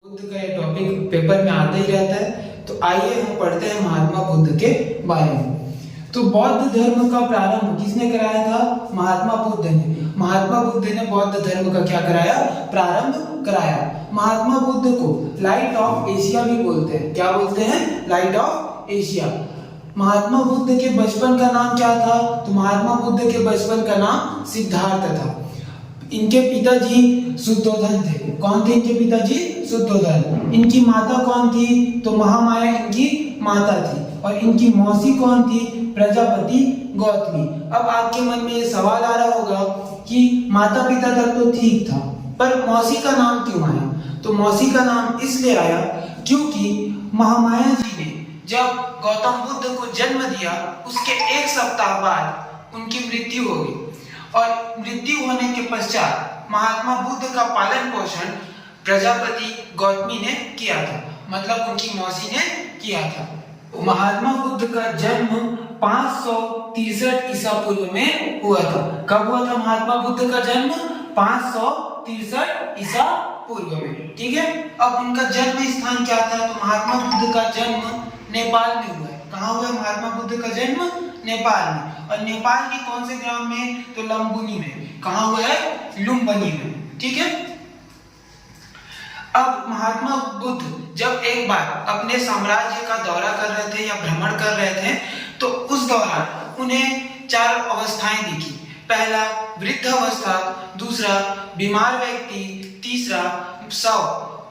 बुद्ध का ये topic paper में आता ही रहता है। तो आइए हम पढ़ते हैं महात्मा बुद्ध के बारे में। तो बौद्ध धर्म का प्रारंभ किसने कराया था? महात्मा बुद्ध ने। महात्मा बुद्ध ने बौद्ध धर्म का क्या कराया? प्रारंभ कराया। महात्मा बुद्ध को लाइट ऑफ एशिया भी बोलते हैं। क्या बोलते हैं? Light of Asia. Mahatma Buddha के बचपन का नाम क्या था? तो महात्मा बुद्ध के बचपन का नाम सिद्धार्थ था। इनके पिताजी शुद्धोधन थे। कौन थे इनके पिताजी? शुद्धोधन। इनकी माता कौन थी? तो महामाया इनकी माता थी। और इनकी मौसी कौन थी? प्रजापति गौतमी। अब आपके मन में ये सवाल आ रहा होगा कि माता पिता तक तो ठीक था, पर मौसी का नाम क्यों आया? तो मौसी का नाम इसलिए आया क्योंकि महामाया जी ने जब गौतम बुद्ध को जन्म दिया, उसके एक सप्ताह बाद उनकी मृत्यु हो गई। और मृत्यु होने के पश्चात महात्मा बुद्ध का पालन पोषण प्रजापति गौतमी ने किया था, मतलब उनकी मौसी ने किया था। महात्मा बुद्ध का जन्म 563 ईसा पूर्व में हुआ था। कब हुआ था महात्मा बुद्ध का जन्म? 563 ईसा पूर्व में। ठीक है। अब उनका जन्म स्थान क्या था? तो महात्मा बुद्ध का जन्म नेपाल में हुआ है। कहाँ हुआ महात्मा बुद्ध का जन्म? नेपाल में। और नेपाल के कौन से ग्राम में? तो लुम्बिनी में। कहाँ हुआ है? लुम्बिनी में। ठीक है। अब महात्मा बुद्ध जब एक बार अपने साम्राज्य का दौरा कर रहे थे या भ्रमण कर रहे थे, तो उस दौरान उन्हें 4 अवस्थाएं दिखी। पहला वृद्ध अवस्था, दूसरा बीमार व्यक्ति, तीसरा शव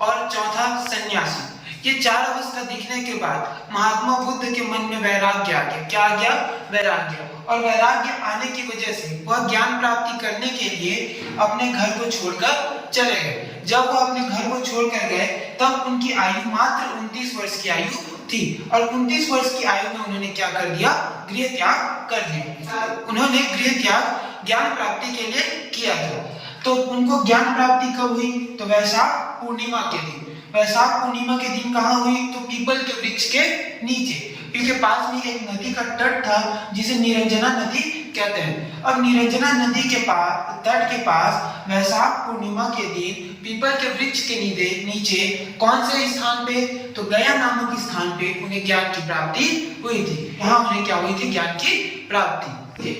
और चौथा सन्यासी। ये 4 अवस्था दिखने के बाद महात्मा बुद्ध के मन में वैराग्य आ गया। क्या आ गया? वैराग्य। और वैराग्य आने की वजह से वह ज्ञान प्राप्ति करने के लिए अपने घर को छोड़कर चले गए। जब वो अपने घर को छोड़कर गए, तब उनकी आयु मात्र 29 वर्ष की आयु थी। और 29 वर्ष की आयु में उन्होंने क्या कर दिया? गृह त्याग कर दिया। उन्होंने गृह त्याग ज्ञान प्राप्ति के लिए किया था। तो उनको ज्ञान प्राप्ति कब हुई? तो वैशाख पूर्णिमा के दिन। वैशाख पूर्णिमा के दिन कहाँ हुई? तो पीपल के वृक्ष के नीचे। इनके पास में एक नदी का तट था जिसे निरंजना नदी कहते हैं। अब निरंजना नदी के पास, तट के पास वैशाख पूर्णिमा के दिन पीपल के वृक्ष के नीचे कौन से स्थान पे? तो गया नामक स्थान पे उन्हें ज्ञान की प्राप्ति हुई थी। यहाँ उन्हें क्या हुई थी? ज्ञान की प्राप्ति।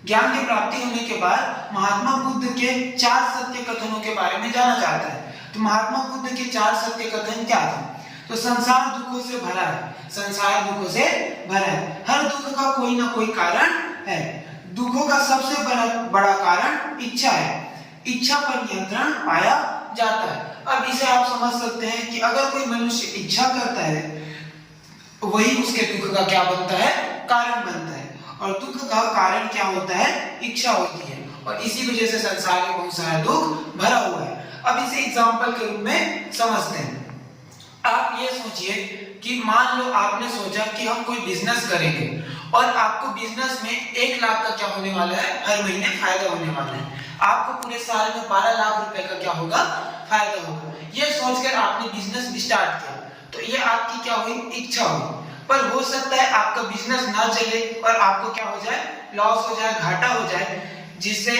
ज्ञान की प्राप्ति होने के बाद महात्मा बुद्ध के 4 सत्य कथनों के बारे में जाना जाता है। तो महात्मा बुद्ध के 4 सत्य कथन क्या थे? तो संसार दुखों से भरा है। संसार दुखों से भरा है। हर दुख का कोई ना कोई कारण है। दुखों का सबसे बड़ा कारण इच्छा है। इच्छा पर नियंत्रण पाया जाता है। अब इसे आप समझ सकते हैं कि अगर कोई मनुष्य इच्छा करता है, वही उसके दुख का क्या बनता है? कारण बनता है। और दुख का कारण क्या होता है? इच्छा होती है। और इसी वजह से संसार में बहुत सारा दुख भरा हुआ है। अब इसे एग्जाम्पल के रूप में समझते हैं। आप ये सोचिए कि मान लो आपने सोचा कि हम कोई बिजनेस करेंगे और आपको बिजनेस में 1 लाख का क्या होने वाला है? हर महीने फायदा होने वाला है। आपको पूरे साल में 12 लाख रुपए का क्या होगा? फायदा होगा। ये सोचकर आपने बिजनेस स्टार्ट किया, तो ये आपकी क्या हुई? इच्छा हुई। पर हो सकता है आपका बिजनेस ना चले और आपको क्या हो जाए? लॉस हो जाए, घाटा हो जाए, जिससे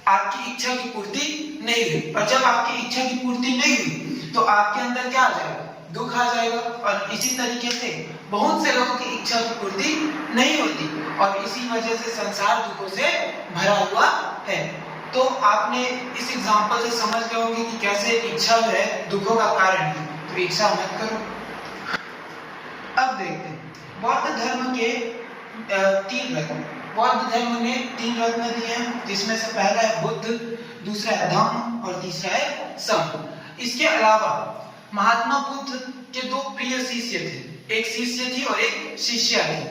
आपकी इच्छा की पूर्ति नहीं हुई। और जब आपकी इच्छा की पूर्ति नहीं हुई, तो आपके अंदर क्या आ जाएगा? दुख आ जाएगा। और इसी तरीके से बहुत से लोगों की इच्छा की पूर्ति नहीं होती और इसी वजह से संसार दुखों से भरा हुआ है। तो आपने इस एग्जांपल से समझ गए होंगे कि कैसे इच्छा जो है दुखों का कारण है। तो इच्छा मत करो। अब देखते हैं बौद्ध धर्म के 3 रत्न। बौद्ध धर्म ने 3 रत्न दिए हैं, जिसमें से पहला है बुद्ध, दूसरा है धम्म और तीसरा है संघ। इसके अलावा महात्मा बुद्ध के 2 प्रिय शिष्य थे। एक शिष्य थी और एक शिष्या थी।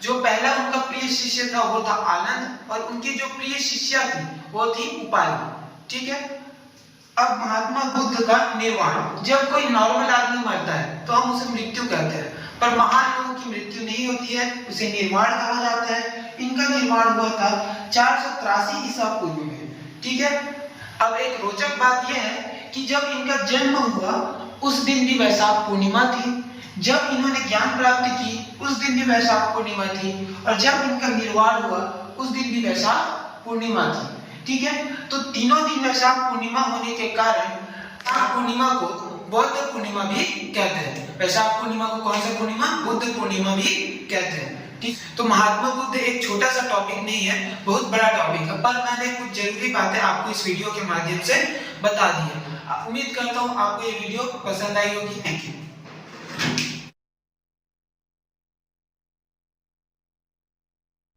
जो पहला उनका प्रिय शिष्य था वो था आनंद, और उनकी जो प्रिय शिष्या थी वो थी उपाली। ठीक है। अब महात्मा बुद्ध का निर्वाण। जब कोई नॉर्मल आदमी मरता है तो हम उसे मृत्यु कहते हैं, पर महान लोगों की मृत्यु नहीं होती है, उसे निर्वाण कहा जाता है। इनका निर्वाण हुआ था 483 ईसा पूर्व में। ठीक है। अब एक रोचक बात यह है कि जब इनका जन्म हुआ उस दिन भी वैशाख पूर्णिमा थी। जब इन्होंने ज्ञान प्राप्ति की उस दिन भी वैशाख पूर्णिमा थी। और जब इनका निर्वाण हुआ उस दिन भी वैशाख पूर्णिमा थी। ठीक है। तो तीनों दिन वैशाख पूर्णिमा होने के कारण पूर्णिमा को बौद्ध पूर्णिमा भी कहते हैं। वैशाख पूर्णिमा को कौन सा पूर्णिमा? बुद्ध पूर्णिमा भी कहते हैं। ठीक, तो महात्मा बुद्ध एक छोटा सा टॉपिक नहीं है, बहुत बड़ा टॉपिक है, पर मैंने कुछ जरूरी बातें आपको इस वीडियो के माध्यम से बता दी है। उम्मीद करता हूँ आपको ये वीडियो पसंद आई होगी। Thank you.